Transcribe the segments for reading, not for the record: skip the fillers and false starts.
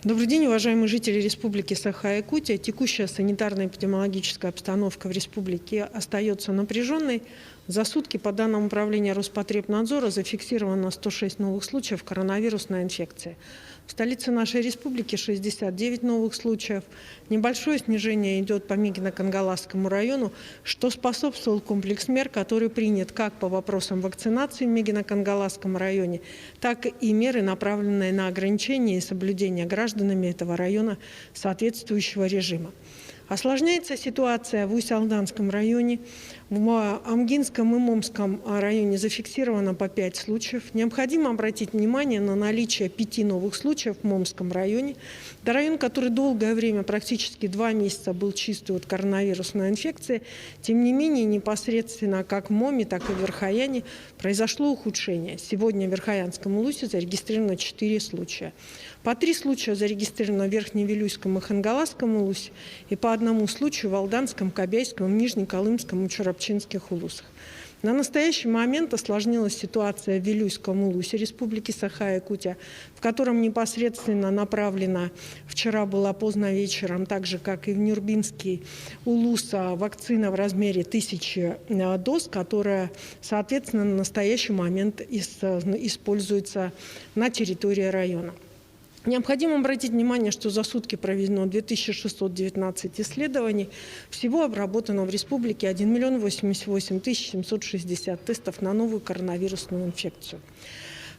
Добрый день, уважаемые жители Республики Саха-Якутия. Текущая санитарно-эпидемиологическая обстановка в республике остается напряженной. За сутки, по данным Управления Роспотребнадзора, зафиксировано 106 новых случаев коронавирусной инфекции. В столице нашей республики 69 новых случаев. Небольшое снижение идет по Мегино-Кангаласскому району, что способствовал комплекс мер, который принят как по вопросам вакцинации в Мегино-Кангаласском районе, так и меры, направленные на ограничение и соблюдение гражданами этого района соответствующего режима. Осложняется ситуация в Усть-Алданском районе. В Амгинском и Момском районе зафиксировано по 5 случаев. Необходимо обратить внимание на наличие 5 новых случаев в Момском районе. Это район, который долгое время, практически 2 месяца, был чистый от коронавирусной инфекции. Тем не менее, непосредственно как в Моме, так и в Верхояне произошло ухудшение. Сегодня в Верхоянском Улусе зарегистрировано 4 случая. По 3 случая зарегистрировано в Верхневилюйском и Хангаласском Улусе и по 1 случаю в Алданском, Кобяйском, Нижнеколымском и Чурапчинских улусах. На настоящий момент осложнилась ситуация в Вилюйском улусе Республики Саха-Якутия, в котором непосредственно направлена, вчера была поздно вечером, так же как и в Нюрбинский улус, вакцина в размере 1000 доз, которая, соответственно, на настоящий момент используется на территории района. Необходимо обратить внимание, что за сутки проведено 2619 исследований. Всего обработано в республике 1 088 760 тестов на новую коронавирусную инфекцию.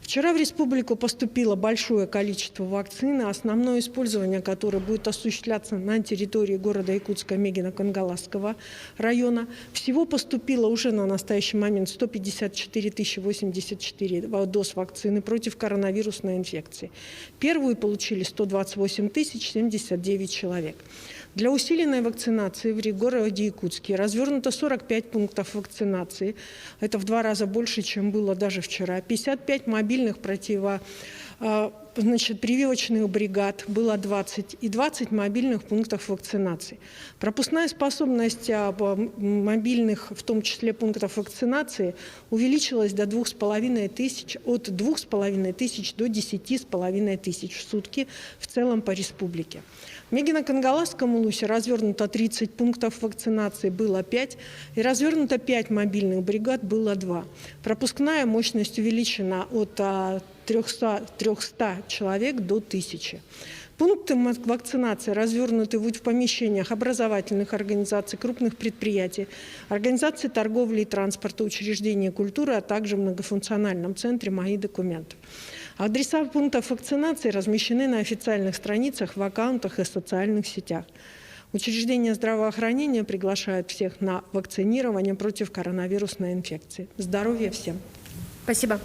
Вчера в республику поступило большое количество вакцины, основное использование которой будет осуществляться на территории города Якутска, Мегино-Кангаласского района. Всего поступило уже на настоящий момент 154 084 доз вакцины против коронавирусной инфекции. Первую получили 128 079 человек. Для усиленной вакцинации в городе Якутске развернуто 45 пунктов вакцинации. Это в 2 раза больше, чем было даже вчера. 55 мобильных прививочных бригад было 20 и 20 мобильных пунктов вакцинации. Пропускная способность мобильных, в том числе пунктов вакцинации, увеличилась до 2500, от 2500 до 10500 в сутки в целом по республике. В Мегино-Кангаласском улусе развернуто 30 пунктов вакцинации, было 5, и развернуто 5 мобильных бригад, было 2. Пропускная мощность увеличена от 300 человек до 1000. Пункты вакцинации развернуты в помещениях образовательных организаций, крупных предприятий, организаций торговли и транспорта, учреждений культуры, а также в многофункциональном центре «Мои документы». Адреса пунктов вакцинации размещены на официальных страницах, в аккаунтах и социальных сетях. Учреждения здравоохранения приглашают всех на вакцинирование против коронавирусной инфекции. Здоровья всем! Спасибо.